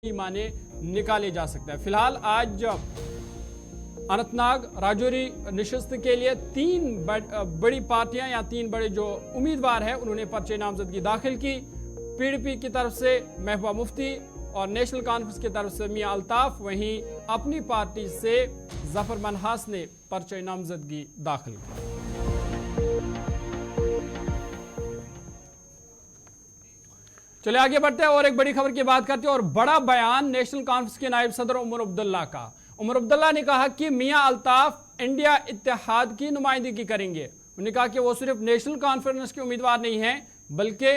माने निकाले जा सकता है। फिलहाल आज अनंतनाग राजौरी नशिस्त के लिए तीन बड़ी पार्टियां या तीन बड़े जो उम्मीदवार हैं उन्होंने पर्चे नामजदगी दाखिल की। पीडीपी की तरफ से महबूबा मुफ्ती और नेशनल कॉन्फ्रेंस की तरफ से मियां अल्ताफ, वहीं अपनी पार्टी से जफर मनहास ने पर्चे नामजदगी दाखिल की। चले आगे बढ़ते हैं और एक बड़ी खबर की बात करते हैं और बड़ा बयान नेशनल कॉन्फ्रेंस के नायब सदर उमर अब्दुल्ला का। उमर अब्दुल्ला ने कहा कि मियां अल्ताफ इंडिया इत्तेहाद की नुमाइंदगी करेंगे। उन्होंने कहा कि वो सिर्फ नेशनल कॉन्फ्रेंस के उम्मीदवार नहीं हैं बल्कि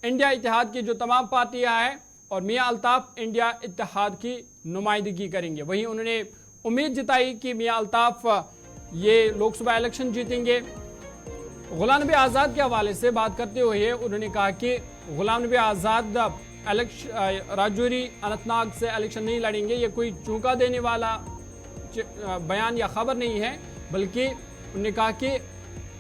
इंडिया इत्तेहाद की जो तमाम पार्टियां हैं और मियां अल्ताफ इंडिया इत्तेहाद की नुमाइंदगी करेंगे। वहीं उन्होंने उम्मीद जताई कि मियां अल्ताफ ये लोकसभा इलेक्शन जीतेंगे। गुलाम नबी आज़ाद के हवाले से बात करते हुए उन्होंने कहा कि गुलाम नबी आज़ाद राजौरी अनंतनाग से इलेक्शन नहीं लड़ेंगे। ये कोई चूका देने वाला बयान या खबर नहीं है, बल्कि उन्होंने कहा कि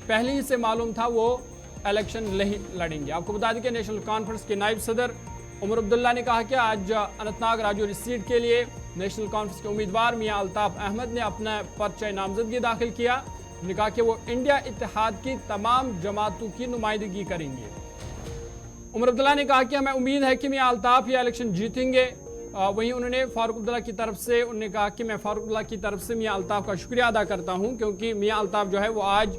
पहले ही से मालूम था वो इलेक्शन नहीं लड़ेंगे। आपको बता दें कि नेशनल कॉन्फ्रेंस के नायब सदर उमर अब्दुल्ला ने कहा कि आज अनंतनाग राजौरी सीट के लिए नेशनल कॉन्फ्रेंस के उम्मीदवार मियां अल्ताफ अहमद ने अपना पर्चा नामजदगी दाखिल किया। उन्होंने कहा कि वो इंडिया इत्तेहाद की तमाम जमातों की नुमाइंदगी करेंगे। उमर अब्दुल्ला ने कहा कि हमें उम्मीद है कि मियां अल्ताफ ये इलेक्शन जीतेंगे। वहीं उन्होंने फारूक अब्दुल्ला की तरफ से उन्होंने कहा कि मैं फारूक अब्दुल्ला की तरफ से मियां अल्ताफ का शुक्रिया अदा करता हूं क्योंकि मियां अल्ताफ जो है वो आज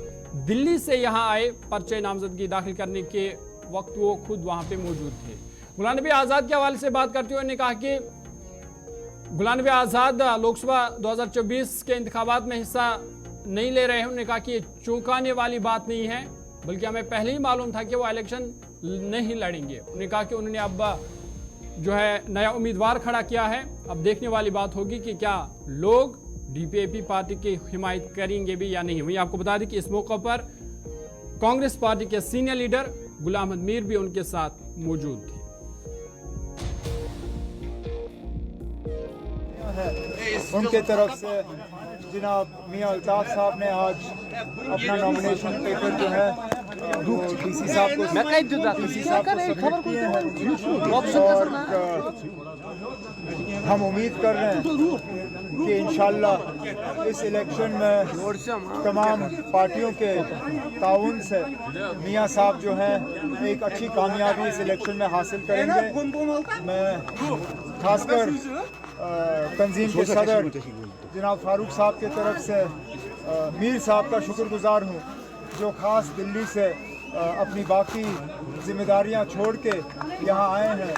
दिल्ली से यहाँ आए पर्चे नामजदगी दाखिल करने के वक्त वो खुद वहाँ पे मौजूद थे। गुलाम नबी आज़ाद के हवाले से बात करते हुए उन्होंने कहा कि गुलाम नबी आज़ाद लोकसभा 2024 के इंतखाबात में हिस्सा नहीं ले रहे हैं। उन्होंने कहा कि ये चौंकाने वाली बात नहीं है, बल्कि हमें पहले ही मालूम था कि वो इलेक्शन नहीं लड़ेंगे। उन्होंने कहा कि उन्होंने अब जो है नया उम्मीदवार खड़ा किया है। अब देखने वाली बात होगी कि क्या लोग डीपीएपी पार्टी की हिमायत करेंगे भी या नहीं। वहीं आपको बता दें कि इस मौके पर कांग्रेस पार्टी के सीनियर लीडर गुलाम अहमद मीर भी उनके साथ मौजूद थे। उनके तरफ से जनाब मियां अल्ताफ साहब ने आज अपना नॉमिनेशन पेपर जो है वो डीसी साहब को सबमिट किए हैं और हम उम्मीद कर रहे हैं कि इंशाल्लाह इस इलेक्शन में तमाम पार्टियों के ताउन से मियां साहब जो हैं एक अच्छी कामयाबी इस इलेक्शन में हासिल करेंगे। मैं खासकर तंजीम के सदर जनाब फारूक साहब के तरफ से मीर साहब का शुक्रगुजार हूँ जो ख़ास दिल्ली से अपनी बाकी जिम्मेदारियाँ छोड़ के यहाँ आए हैं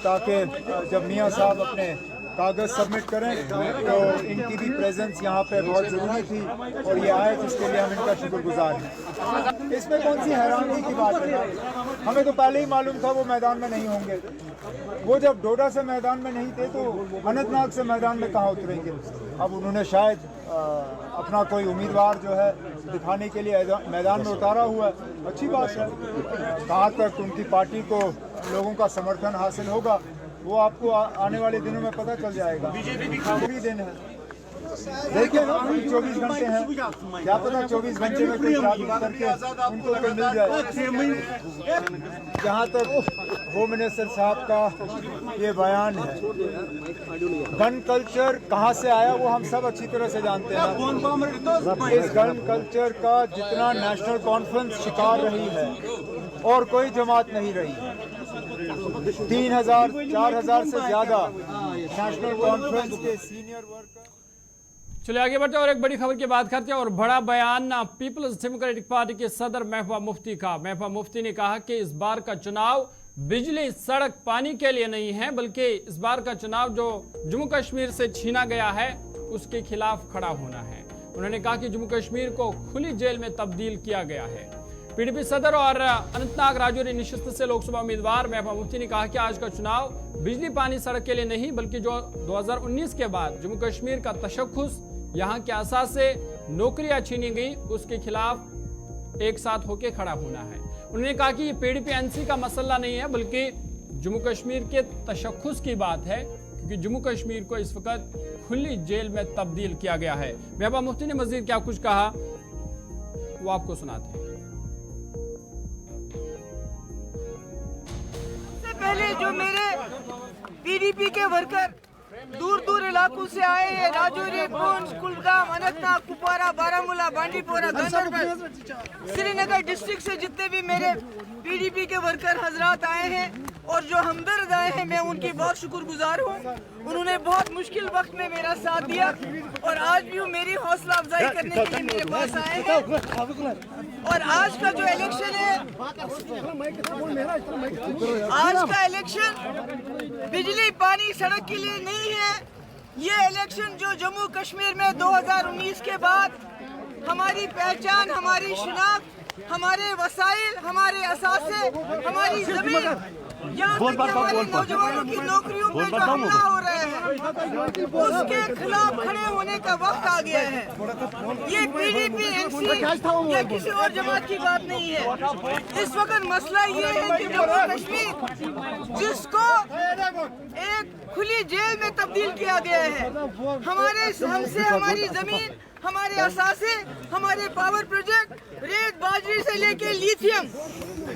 ताकि जब मियाँ साहब अपने कागज़ सबमिट करें तो इनकी भी प्रेजेंस यहाँ पे बहुत ज़रूरी थी और ये आए जिसके लिए हम इनका शुक्रगुजार हैं। इसमें कौन सी हैरानी की बात है, हमें तो पहले ही मालूम था वो मैदान में नहीं होंगे। वो जब डोडा से मैदान में नहीं थे तो अनंतनाग से मैदान में कहाँ उतरेंगे। अब उन्होंने शायद अपना कोई उम्मीदवार जो है दिखाने के लिए मैदान में उतारा हुआ है। अच्छी बात है, कहाँ तक उनकी पार्टी को लोगों का समर्थन हासिल होगा वो आपको आने वाले दिनों में पता चल जाएगा। आखिरी दिन है, देखिए ना 24 घंटे हैं, क्या पता 24 घंटे में कोई करके उनको तो मिल जाए। जहाँ तक होम मिनिस्टर साहब का ये बयान है, गन कल्चर कहाँ से आया वो हम सब अच्छी तरह से जानते हैं। इस गन कल्चर का जितना नेशनल कॉन्फ्रेंस शिकार रही है और कोई जमात नहीं रही। 3000 4000 से ज्यादा नेशनल कॉन्फ्रेंस के सीनियर वर्कर। चलिए आगे बढ़ते हैं और एक बड़ी खबर की बात करते हैं और बड़ा बयान पीपल्स डेमोक्रेटिक पार्टी के सदर महबूबा मुफ्ती का। महबूबा मुफ्ती ने कहा कि इस बार का चुनाव बिजली सड़क पानी के लिए नहीं है, बल्कि इस बार का चुनाव जो जम्मू कश्मीर से छीना गया है उसके खिलाफ खड़ा होना है। उन्होंने कहा कि जम्मू कश्मीर को खुली जेल में तब्दील किया गया है। पीडीपी सदर और अनंतनाग राजौरी नशिस्त से लोकसभा उम्मीदवार महबूबा मुफ्ती ने कहा कि आज का चुनाव बिजली पानी सड़क के लिए नहीं, बल्कि जो 2019 के बाद जम्मू कश्मीर का तशख्खुस, यहाँ के असास से नौकरियां छीनी गई, उसके खिलाफ एक साथ होकर खड़ा होना है। उन्होंने कहा कि ये पीडीपी एनसी का मसला नहीं है, बल्कि जम्मू कश्मीर के तशख्खुस की बात है, क्योंकि जम्मू कश्मीर को इस वक्त खुली जेल में तब्दील किया गया है। महबूबा मुफ्ती ने मजीद क्या कुछ कहा वो आपको सुनाते हैं। पहले जो मेरे पीडीपी के वर्कर दूर दूर इलाकों से आए हैं। राजौरी, पुंछ, कुलगाम, अनंतनाग, कुपवारा, बारामूला, बांडीपोरा, गांधरबल, श्रीनगर डिस्ट्रिक्ट से जितने भी मेरे पीडीपी के वर्कर हजरात आए हैं और जो हमदर्द आए हैं, मैं उनकी बहुत शुक्रगुजार हूँ। उन्होंने बहुत मुश्किल वक्त में मेरा साथ दिया और आज भी वो मेरी हौसला अफजाई करने के लिए मेरे पास आए हैं। और आज का जो इलेक्शन है, आज का इलेक्शन बिजली, पानी, सड़क के लिए नहीं है। ये इलेक्शन जो जम्मू कश्मीर में 2019 के बाद हमारी पहचान, हमारी शिनाख्त, हमारे वसाइल, हमारे असासे, हमारी जमीन, यहाँ तक कि हमारे नौजवानों की नौकरियों पे जो हमला हो रहा है, उसके खिलाफ खड़े होने का वक्त आ गया है। ये पीडीपी, एनसी या किसी और जमात की बात नहीं है। इस वक्त मसला ये है कि जम्मू कश्मीर, जिसको एक खुली जेल में तब्दील किया गया है, हमसे हमारी जमीन, हमारे असासे, हमारे पावर प्रोजेक्ट, रेत, बाजरी से लेके लिथियम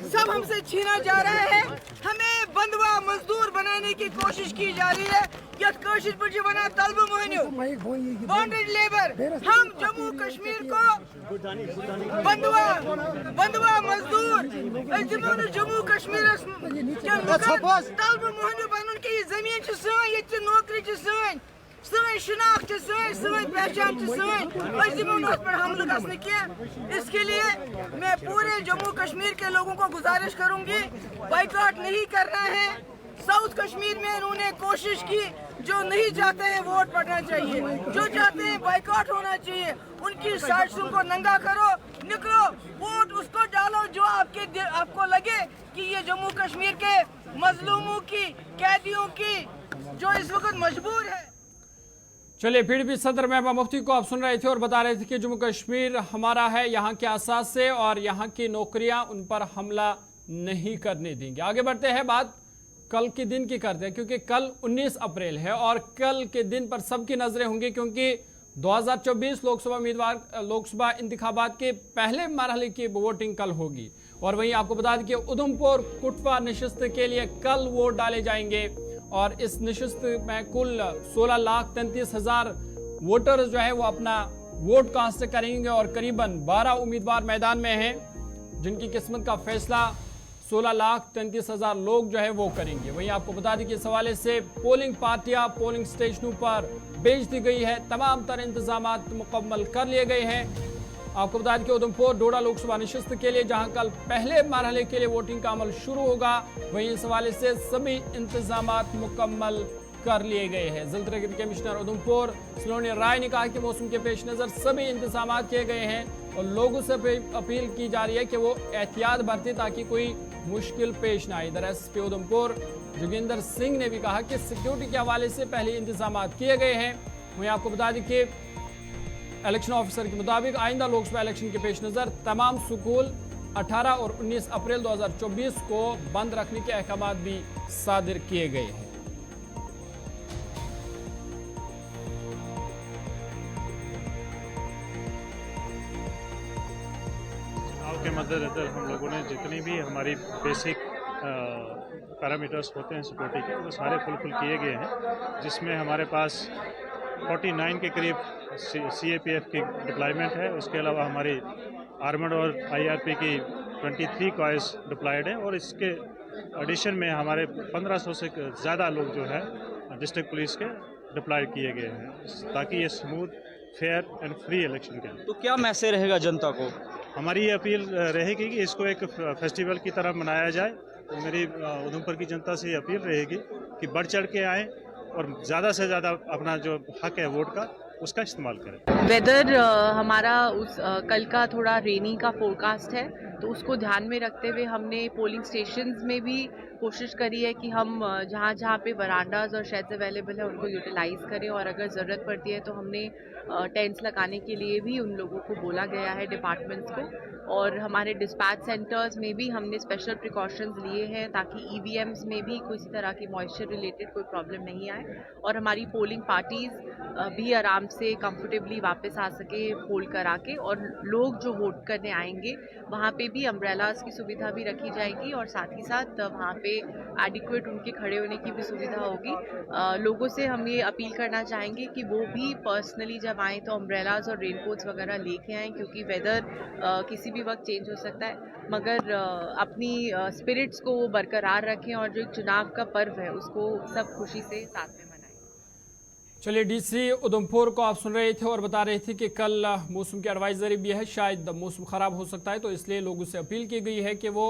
सब हमसे छीना जा रहा है। हमें बंधवा मजदूर बनाने की कोशिश की जा रही है। यथ कशिश पर बना तलब मोहन्यू बॉन्डेड लेबर। हम जम्मू कश्मीर को बंधवा मजदूर जम्मू कश्मीर तलब मोहन्यू बन की जमीन सन, नौकरी सन, सन शिनाख्त सन पहचान सन पर हमला गसने की। इसके लिए मैं पूरे जम्मू कश्मीर के लोगों को गुजारिश करूंगी, बाइकआउट नहीं करना है। साउथ कश्मीर में इन्होंने कोशिश की, जो नहीं चाहते हैं वोट पड़ना चाहिए, जो चाहते हैं बाइकआउट होना चाहिए। उनकी साजिशों को नंगा करो, निकलो, वोट उसको डालो जो आपको लगे कि ये जम्मू कश्मीर के मजलूमों की, कैदियों की, जो इस वक्त मजबूर है। चलिए, पीडीपी सदर महबूबा मुफ्ती को आप सुन रहे थे और बता रहे थे कि जम्मू कश्मीर हमारा है, यहाँ के असास से और यहाँ की नौकरियां उन पर हमला नहीं करने देंगे। आगे बढ़ते हैं, बात कल के दिन की करते हैं, क्योंकि कल 19 अप्रैल है और कल के दिन पर सबकी नजरें होंगी, क्योंकि 2024 लोकसभा इंतखाबात के पहले मरहले की वोटिंग कल होगी। और वहीं आपको बता दें कि उधमपुर कुटवा नशिस्त के लिए कल वोट डाले जाएंगे और इस नशिस्त में कुल 16,33,000 वोटर्स जो है वो अपना वोट कास्ट करेंगे और करीबन 12 उम्मीदवार मैदान में हैं, जिनकी किस्मत का फैसला 16,33,000 लोग जो है वो करेंगे। वहीं आपको बता दें कि इस हवाले से पोलिंग पार्टियां पोलिंग स्टेशनों पर भेज दी गई है, तमाम तरह इंतजाम मुकम्मल कर लिए गए हैं। आपको बता दें कि उधमपुर डोडा लोकसभा नशिस्त के लिए जहां कल पहले मरहले के लिए वोटिंग का अमल शुरू होगा, वहीं इस हवाले से सभी इंतजाम मुकम्मल कर लिए गए हैं। जिला तरक्की कमिश्नर उधमपुर सलोनी राय ने कहा कि मौसम के पेश नज़र सभी इंतजाम किए गए हैं और लोगों से अपील की जा रही है कि वो एहतियात बरतें ताकि कोई मुश्किल पेश ना आए। इधर एसपी उधमपुर जोगिंदर सिंह ने भी कहा कि सिक्योरिटी के हवाले से पहले इंतजाम किए गए हैं। वहीं आपको बता दें कि इलेक्शन ऑफिसर के मुताबिक आइंदा लोकसभा इलेक्शन के पेश नज़र तमाम स्कूल 18 और 19 अप्रैल 2024 को बंद रखने के अहकाम भी सादिर किए गए हैं। चुनाव के मद्देनजर हम लोगों ने जितनी भी हमारी बेसिक पैरामीटर्स होते हैं सिक्योरिटी के, वो सारे फुलफिल किए गए हैं, जिसमें हमारे पास 49 के करीब CAPF की डिप्लॉयमेंट है। उसके अलावा हमारी आर्मड और IRP की 23 कॉयस डिप्लॉयड है और इसके एडिशन में हमारे 1500 से ज़्यादा लोग जो है डिस्ट्रिक्ट पुलिस के डिप्लॉय किए गए हैं, ताकि ये smooth, fair and free election के लिए। तो क्या मैसेज रहेगा जनता को? हमारी ये अपील रहेगी कि इसको एक फेस्टिवल की तरह मनाया जाए। तो मेरी उधमपुर की जनता से ये अपील रहेगी कि बढ़ चढ़ के आएँ और ज़्यादा से ज़्यादा अपना जो हक है वोट का उसका इस्तेमाल करें। वेदर हमारा कल का थोड़ा रेनी का फोरकास्ट है, तो उसको ध्यान में रखते हुए हमने पोलिंग स्टेशंस में भी कोशिश करी है कि हम जहाँ जहाँ पे वरांडाज और शेड्स अवेलेबल है उनको यूटिलाइज करें, और अगर ज़रूरत पड़ती है तो हमने टेंट्स लगाने के लिए भी उन लोगों को बोला गया है, डिपार्टमेंट्स को। और हमारे डिस्पैच सेंटर्स में भी हमने स्पेशल प्रिकॉशंस लिए हैं ताकि ईवीएम्स में भी किसी तरह की मॉइस्चर रिलेटेड कोई प्रॉब्लम नहीं आए और हमारी पोलिंग पार्टीज़ भी आराम से कंफर्टेबली वापस आ सके पोल करा के, और लोग जो वोट करने आएंगे वहाँ पे भी अम्ब्रेलाज की सुविधा भी रखी जाएगी और साथ ही साथ वहाँ पे एडिक्वेट उनके खड़े होने की भी सुविधा होगी। लोगों से हम ये अपील करना चाहेंगे कि वो भी पर्सनली जब आएँ तो अम्ब्रेलाज और रेनकोट्स वगैरह लेके आएँ, क्योंकि वेदर किसी भी वक्त चेंज हो सकता है, मगर अपनी स्पिरिट्स को वो बरकरार रखें और जो एक चुनाव का पर्व है उसको सब खुशी से साथ में मनाएं। चलिए, डीसी उधमपुर को आप सुन रहे थे और बता रहे थे कि कल मौसम की एडवाइजरी भी है, शायद मौसम खराब हो सकता है, तो इसलिए लोगों से अपील की गई है कि वो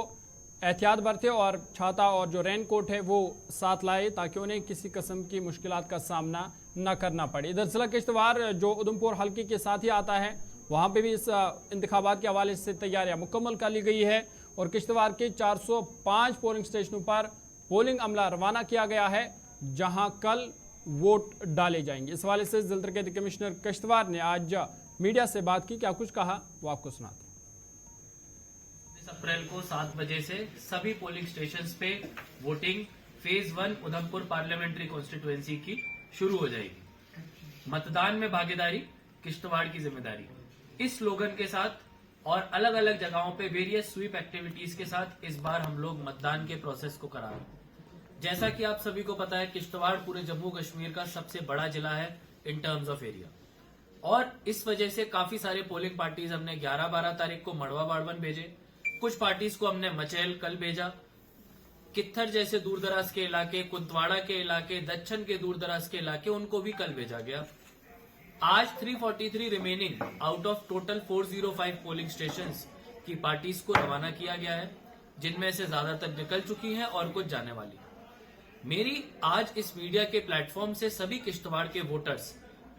एहतियात बरतें और छाता और जो रेन कोट है वो साथ लाए ताकि उन्हें किसी किस्म की मुश्किलात का सामना न करना पड़े। इधर जिला किश्तवाड़ जो उधमपुर हल्के के साथ ही आता है, वहाँ पे भी इस इंतखाबात के हवाले से तैयारियां मुकम्मल कर ली गई है और किश्तवाड़ के 405 पोलिंग स्टेशनों पर पोलिंग अमला रवाना किया गया है, जहां कल वोट डाले जाएंगे। इस हवाले से जिला तरक्याती कमिश्नर किश्तवाड़ ने आज मीडिया से बात की, क्या कुछ कहा वो आपको सुनाते हैं। अप्रैल को 7 बजे से सभी पोलिंग स्टेशंस पे voting phase 1 Udhampur parliamentary constituency की शुरू हो जाएगी। मतदान में भागीदारी किश्तवाड़ की जिम्मेदारी, इस स्लोगन के साथ और अलग अलग जगहों पे वेरियस स्वीप एक्टिविटीज के साथ इस बार हम लोग मतदान के प्रोसेस को करा रहे हैं। जैसा कि आप सभी को पता है, किश्तवाड़ पूरे जम्मू कश्मीर का सबसे बड़ा जिला है इन टर्म्स ऑफ एरिया, और इस वजह से काफी सारे पोलिंग पार्टीज हमने 11-12 तारीख को मड़वा बाड़वन भेजे, कुछ पार्टीज को हमने मचैल कल भेजा, कित्थर जैसे दूर दराज के इलाके, कुंतवाड़ा के इलाके, दच्छन के दूर दराज के इलाके, उनको भी कल भेजा गया। आज 343 remaining out of total 405 polling stations की पार्टीज को रवाना किया गया है, जिनमें से ज्यादातर निकल चुकी हैं और कुछ जाने वाली। मेरी आज इस मीडिया के प्लेटफॉर्म से सभी किश्तवाड़ के वोटर्स,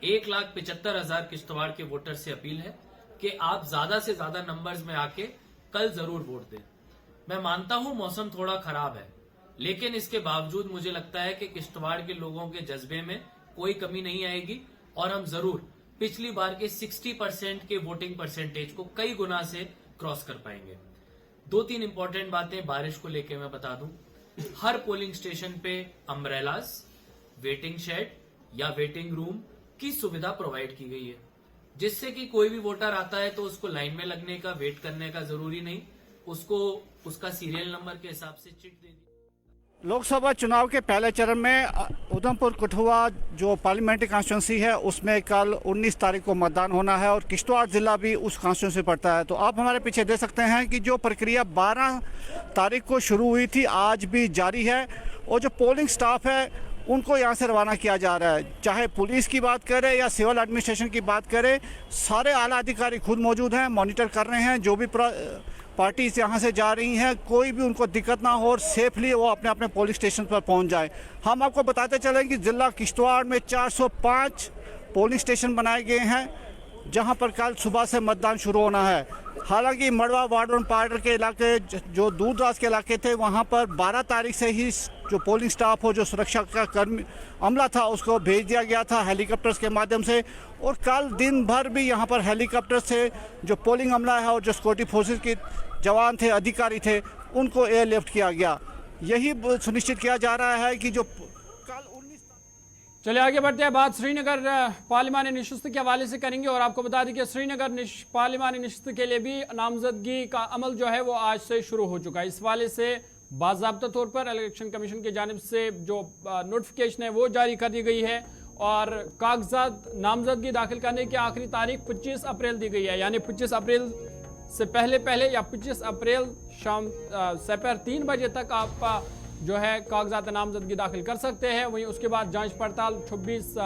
1,75,000 किश्तवाड़ के वोटर्स से अपील है कि आप ज्यादा से ज्यादा नंबर्स में आके कल जरूर वोट दें। मैं मानता हूं मौसम थोड़ा खराब है, लेकिन इसके बावजूद मुझे लगता है कि किश्तवाड़ के लोगों के जज्बे में कोई कमी नहीं आएगी और हम जरूर पिछली बार के 60% के वोटिंग परसेंटेज को कई गुना से क्रॉस कर पाएंगे। 2-3 इंपॉर्टेंट बातें बारिश को लेके मैं बता दूं। हर पोलिंग स्टेशन पे अम्ब्रेलास, वेटिंग शेड या वेटिंग रूम की सुविधा प्रोवाइड की गई है, जिससे कि कोई भी वोटर आता है तो उसको लाइन में लगने का, वेट करने का जरूरी नहीं, उसको उसका सीरियल नंबर के हिसाब से चिट दे दी। लोकसभा चुनाव के पहले चरण में उधमपुर कठुआ जो पार्लियामेंट्री कॉन्स्टिट्यूंसी है उसमें कल 19 तारीख को मतदान होना है और किश्तवाड़ जिला भी उस कॉन्स्टिट्यूंसी पड़ता है। तो आप हमारे पीछे देख सकते हैं कि जो प्रक्रिया 12 तारीख को शुरू हुई थी आज भी जारी है और जो पोलिंग स्टाफ है उनको यहाँ से रवाना किया जा रहा है। चाहे पुलिस की बात करें या सिविल एडमिनिस्ट्रेशन की बात करें, सारे आला अधिकारी खुद मौजूद हैं, मॉनिटर कर रहे हैं। जो भी पार्टीज यहाँ से जा रही हैं कोई भी उनको दिक्कत ना हो और सेफली वो अपने अपने पोलिंग स्टेशन पर पहुँच जाए। हम आपको बताते चलें कि ज़िला किश्तवाड़ में 405 पोलिंग स्टेशन बनाए गए हैं जहाँ पर कल सुबह से मतदान शुरू होना है। हालांकि मड़वा बाड़वन पार्डर के इलाके जो दूर दराज के इलाके थे वहाँ पर 12 तारीख से ही जो पोलिंग स्टाफ हो, जो सुरक्षा का कर्मी अमला था, उसको भेज दिया गया था हेलीकॉप्टर्स के माध्यम से और कल दिन भर भी यहाँ पर हेलीकॉप्टर से जो पोलिंग अमला है और जो सिक्योरिटी फोर्सेस के जवान थे, अधिकारी थे, उनको एयरलिफ्ट किया गया। यही सुनिश्चित किया जा रहा है कि जो कल 19। चलिए आगे बढ़ते हैं, बात श्रीनगर पार्लिमानी नशिस्त के हवाले से करेंगे और आपको बता दें कि श्रीनगर पार्लिमानी नशिस्त के लिए भी नामजदगी का अमल जो है वो आज से शुरू हो चुका है। इस हवाले से बाज़ाब्ता तौर पर इलेक्शन कमीशन की जानिब से जो नोटिफिकेशन है वो जारी कर दी गई है और कागजात नामजदगी दाखिल करने की आखिरी तारीख 25 अप्रैल दी गई है, यानी 25 अप्रैल से पहले या 25 अप्रैल शाम दोपहर 3 बजे तक आप जो है कागजात नामजदगी दाखिल कर सकते हैं। वहीं उसके बाद जांच पड़ताल 26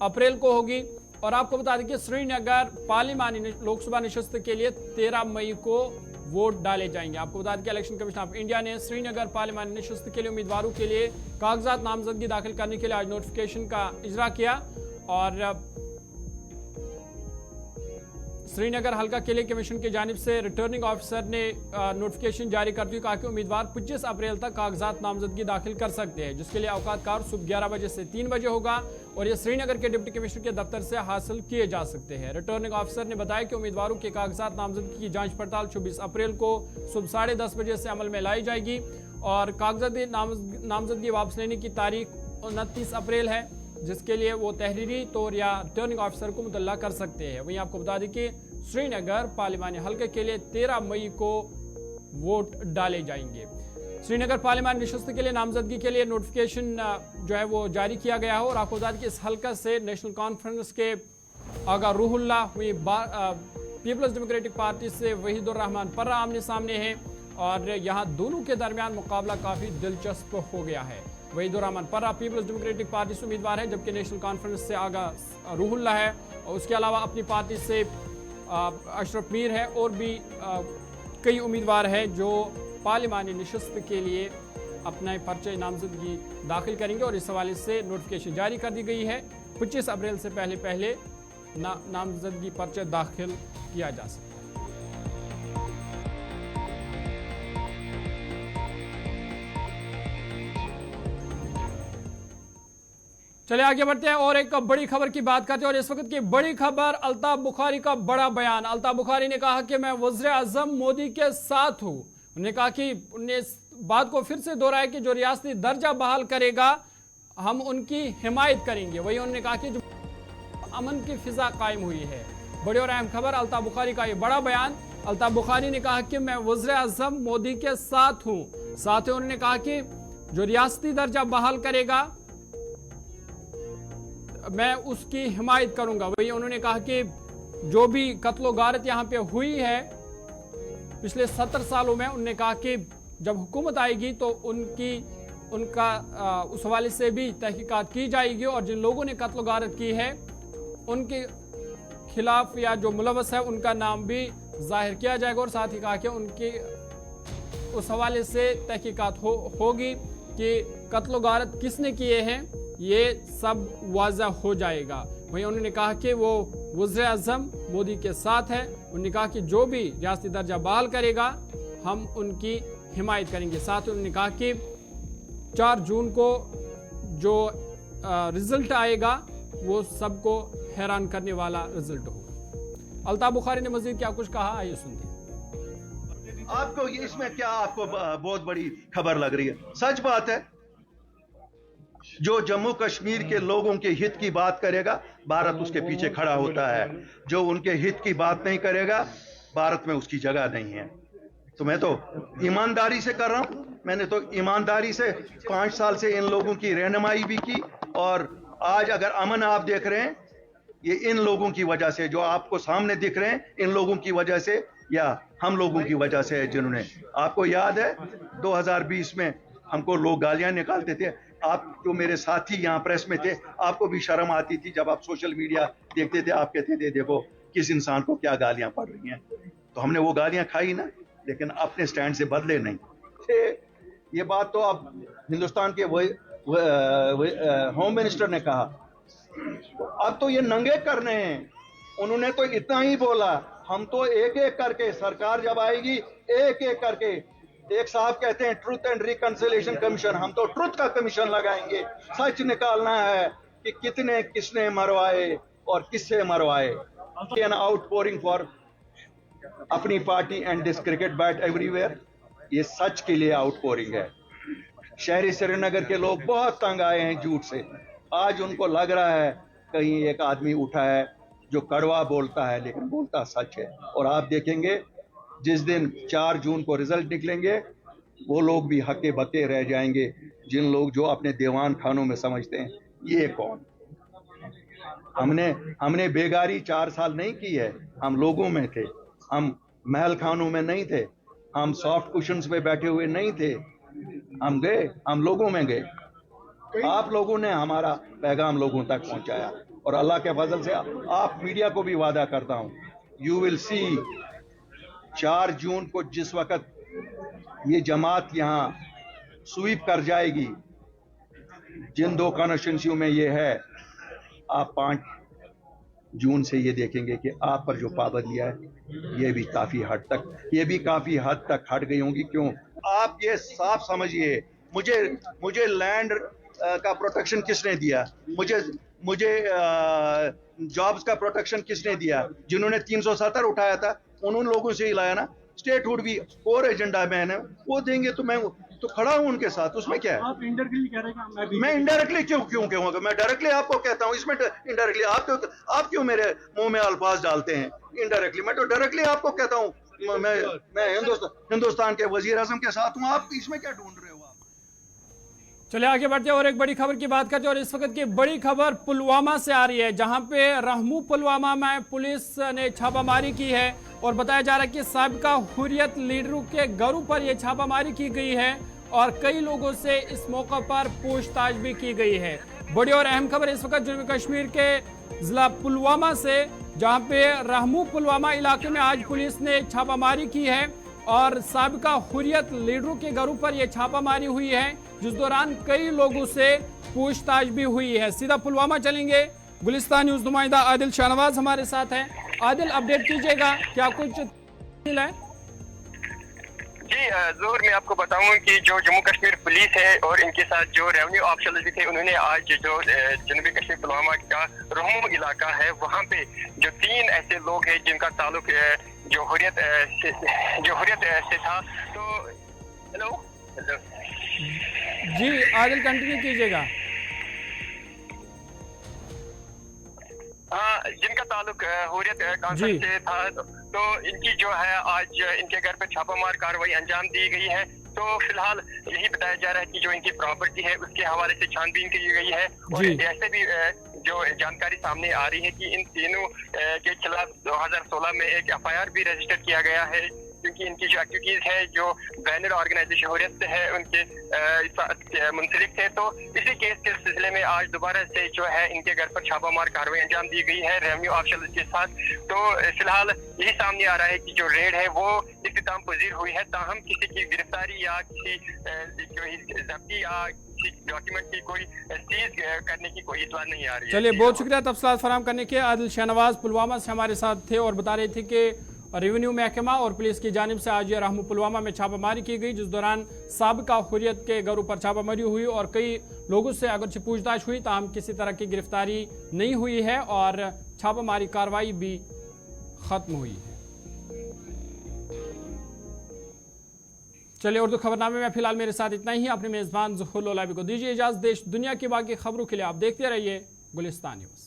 अप्रैल को होगी। और आपको बता दें कि श्रीनगर पार्लिमानी लोकसभा नशिस्त के लिए 13 मई को वोट डाले जाएंगे। आपको बता दें कि इलेक्शन कमीशन ऑफ इंडिया ने श्रीनगर पार्लिमानी नशिस्त के लिए उम्मीदवारों के लिए कागजात नामजदगी दाखिल करने के लिए आज नोटिफिकेशन का इजरा किया और श्रीनगर हल्का के लिए कमीशन की जानिब से रिटर्निंग ऑफिसर ने नोटिफिकेशन जारी करते हुए कहा कि उम्मीदवार 25 अप्रैल तक कागजात नामजदगी दाखिल कर सकते हैं, जिसके लिए औकात कार सुबह 11 बजे से 3 बजे होगा और ये श्रीनगर के डिप्टी कमिश्नर के दफ्तर से हासिल किए जा सकते हैं। रिटर्निंग ऑफिसर ने बताया कि उम्मीदवारों के कागजात नामजदगी की जांच पड़ताल 24 अप्रैल को सुबह 10:30 बजे से अमल में लाई जाएगी और कागजात नामजदगी वापस लेने की तारीख 29 अप्रैल है, जिसके लिए वो तहरीरी तौर या रिटर्निंग ऑफिसर को मुतल्ला कर सकते हैं। वहीं आपको बता दें कि श्रीनगर पार्लिमानी हल्के के लिए 13 मई को वोट डाले जाएंगे। श्रीनगर पार्लिमानी नशस्त के लिए नामजदगी के लिए नोटिफिकेशन जो है वो जारी किया गया है और आपको बता दें कि इस हल्का से नेशनल कॉन्फ्रेंस के आगा रूहुल्ला, वहीं पीपल्स डेमोक्रेटिक पार्टी से वहीदुर रहमान पर्रा आमने सामने हैं और यहाँ दोनों के दरमियान मुकाबला काफी दिलचस्प हो गया है। वहीदुर रहमान पर्रा पीपल्स डेमोक्रेटिक पार्टी से उम्मीदवार है, जबकि नेशनल कॉन्फ्रेंस से आगा रूहुल्ला है और उसके अलावा अपनी पार्टी से अशरफ मीर है और भी कई उम्मीदवार हैं जो पार्लिमानी नशस्त के लिए अपना पर्चे नामजदगी दाखिल करेंगे और इस हवाले से नोटिफिकेशन जारी कर दी गई है। 25 अप्रैल से पहले नामजदगी पर्चे दाखिल किया जा सकता है। चले आगे बढ़ते हैं और एक बड़ी खबर की बात करते हैं और इस वक्त की बड़ी खबर अल्ताफ बुखारी का बड़ा बयान। अल्ताफ बुखारी ने कहा कि मैं वज़ीर आज़म मोदी के साथ हूं। उन्होंने कहा कि उन्होंने इस बात को फिर से दोहराया कि जो रियासती दर्जा बहाल करेगा हम उनकी हिमायत करेंगे। वही उन्होंने कहा कि जो अमन की फिजा कायम हुई है। बड़ी और अहम खबर अल्ताफ बुखारी का ये बड़ा बयान। अल्ताफ बुखारी ने कहा कि मैं वज़ीर आज़म मोदी के साथ हूं। साथ ही उन्होंने कहा कि जो रियासती दर्जा बहाल करेगा मैं उसकी हिमायत करूंगा। वही उन्होंने कहा कि जो भी कत्लो गारत यहाँ पे हुई है पिछले 70 सालों में, उन्होंने कहा कि जब हुकूमत आएगी तो उनका उस हवाले से भी तहकीकात की जाएगी और जिन लोगों ने कत्लो गारत की है उनके खिलाफ या जो मुलव्वस है उनका नाम भी जाहिर किया जाएगा और साथ ही कहा कि उनकी उस हवाले से तहकीकात होगी कि कत्लो गारत किसने किए हैं, ये सब वाज़ा हो जाएगा। वहीं उन्होंने कहा कि वो वज़ीर आज़म मोदी के साथ है। उन्होंने कहा कि जो भी रियासती दर्जा बहाल करेगा हम उनकी हिमायत करेंगे। साथ ही उन्होंने कहा कि 4 जून को जो रिजल्ट आएगा वो सबको हैरान करने वाला रिजल्ट होगा। अल्ताफ बुखारी ने मजीद क्या कुछ कहा, आइए सुनते हैं। आपको इसमें क्या आपको बहुत बड़ी खबर लग रही है? सच बात है, जो जम्मू कश्मीर के लोगों के हित की बात करेगा भारत उसके पीछे खड़ा होता है। जो उनके हित की बात नहीं करेगा भारत में उसकी जगह नहीं है। तो मैं तो ईमानदारी से कर रहा हूं। मैंने तो ईमानदारी से 5 साल से इन लोगों की रहनुमाई भी की और आज अगर अमन आप देख रहे हैं ये इन लोगों की वजह से, जो आपको सामने दिख रहे हैं इन लोगों की वजह से या हम लोगों की वजह से है, जिन्होंने, आपको याद है 2020 में हमको लोग गालियां निकालते थे। आप जो मेरे साथी यहाँ प्रेस में थे आपको भी शर्म आती थी जब आप सोशल मीडिया देखते थे, आप कहते थे देखो किस इंसान को क्या गालियां पड़ रही हैं। तो हमने वो गालियां खाई ना, लेकिन अपने स्टैंड से बदले नहीं। ये बात तो अब हिंदुस्तान के होम मिनिस्टर ने कहा, तो अब तो ये नंगे करने हैं। उन्होंने तो इतना ही बोला, हम तो एक एक करके सरकार जब आएगी एक एक करके, एक साहब कहते हैं ट्रुथ एंड रिकंसिलिएशन कमीशन, हम तो ट्रुथ का कमीशन लगाएंगे। सच निकालना है कि कितने किसने मरवाए और किससे मरवाए। एन आउटपोरिंग फॉर अपनी party and this cricket bat everywhere, ये सच के लिए आउटपोरिंग है। शहरी श्रीनगर के लोग बहुत तंग आए हैं झूठ से। आज उनको लग रहा है कहीं एक आदमी उठा है जो कड़वा बोलता है लेकिन बोलता सच है। और आप देखेंगे जिस दिन 4 जून को रिजल्ट निकलेंगे वो लोग भी हक्के बक्के रह जाएंगे, जिन लोग जो अपने दीवान खानों में समझते हैं ये कौन। हमने बेगारी 4 साल नहीं की है, हम लोगों में थे, हम महल खानों में नहीं थे, हम सॉफ्ट कुशन्स पे बैठे हुए नहीं थे, हम गए, हम लोगों में गए। आप लोगों ने हमारा पैगाम लोगों तक पहुंचाया और अल्लाह के फजल से आप मीडिया को भी वादा करता हूं, यू विल सी 4 जून को जिस वक्त ये जमात यहां स्वीप कर जाएगी, जिन 2 कॉन्स्टिट्यूंसियों में ये है, आप जून से ये देखेंगे कि आप पर जो पाबंदियां है ये भी काफ़ी हद तक हट गई होंगी। क्यों? आप ये साफ समझिए, मुझे लैंड का प्रोटेक्शन किसने दिया? मुझे जॉब्स का प्रोटेक्शन किसने दिया? जिन्होंने 370 उठाया था उन लोगों से ही लाया ना। स्टेटहुड भी और एजेंडा मैन है, वो देंगे तो मैं तो खड़ा हूं उनके साथ, उसमें क्या है? आप इनडायरेक्टली कह रहे हैं मैं इनडायरेक्टली क्यों कहूँगा? मैं डायरेक्टली आपको कहता हूँ, इसमें इनडायरेक्टली आप क्यों मेरे मुंह में अल्फाज डालते हैं? इनडायरेक्टली मैं तो डायरेक्टली आपको कहता हूँ, मैं हिंदुस्तान के वजीर आजम के साथ हूँ, आप इसमें क्या ढूंढ रहे हो? चलिए आगे बढ़ते हैं और एक बड़ी खबर की बात करते हैं। और इस वक्त की बड़ी खबर पुलवामा से आ रही है, जहां पे रहमू पुलवामा में पुलिस ने छापामारी की है और बताया जा रहा है कि साबिका हुर्रियत लीडरों के घरों पर यह छापामारी की गई है और कई लोगों से इस मौके पर पूछताछ भी की गई है। बड़ी और अहम खबर इस वक्त जम्मू कश्मीर के जिला पुलवामा से, जहां पे रहमू पुलवामा इलाके में आज पुलिस ने छापामारी की है और साबिका हुर्रियत लीडरों के घरों पर यह छापामारी हुई है, जिस दौरान कई लोगों से पूछताछ भी हुई है। सीधा पुलवामा चलेंगे, गुलिस्तान न्यूज नुमाइंदा आदिल शाहनवाज हमारे साथ हैं। आदिल, अपडेट कीजिएगा, क्या कुछ मिला है? जी जोर मैं आपको बताऊं कि जो जम्मू कश्मीर पुलिस है और इनके साथ जो रेवेन्यू ऑफिसर्स भी थे, उन्होंने आज जो जनूबी कश्मीर पुलवामा का रहमू इलाका है वहां पे जो 3 ऐसे लोग हैं जिनका ताल्लुक जो हुर्रियत से था। तो हेलो जी आदिल, कंटिन्यू कीजिएगा। हाँ, जिनका ताल्लुक हुर्रियत कॉन्फ्रेंस से था, तो इनकी जो है आज इनके घर पे छापामार कार्रवाई अंजाम दी गई है। तो फिलहाल यही बताया जा रहा है कि जो इनकी प्रॉपर्टी है उसके हवाले से छानबीन की गई है और ऐसे भी जो जानकारी सामने आ रही है कि इन तीनों के खिलाफ 2016 में एक FIR भी रजिस्टर किया गया है, क्योंकि इनकी जो एक्टिविटीज है जो बैनर ऑर्गेनाइजेशन हुर्रियत से है उनके मुंसलिक थे। तो इसी केस के सिलसिले में आज दोबारा से जो है इनके घर पर छापामार कार्रवाई अंजाम दी गई है रेवेन्यू ऑफिसर्स के साथ। तो फिलहाल यही सामने आ रहा है कि जो रेड है वो इख्तिताम पजीर हुई है, ताहम किसी की गिरफ्तारी या किसी जब्ती या डॉक्यूमेंट की कोई सीज करने की कोई इत्तला नहीं आ रही है। चलिए, बहुत शुक्रिया तफसीलात फराहम करने के। आदिल शाहनवाज पुलवामा से हमारे साथ थे और बता रहे थे कि रेवेन्यू महकमा और पुलिस की जानिब से आज रहमू पुलवामा में छापामारी की गई, जिस दौरान साबिका हुर्रियत के घरों पर छापामारी हुई और कई लोगों से अगरचे पूछताछ हुई, ताहम किसी तरह की गिरफ्तारी नहीं हुई है और छापामारी कार्रवाई भी खत्म हुई है। चलिए, उर्दू खबरनामे में फिलहाल मेरे साथ इतना ही। अपने मेजबान ज़ुहूर लोलाबी को दीजिए इजाज़त। देश दुनिया की बाकी खबरों के लिए आप देखते रहिए गुलिस्तान न्यूज़।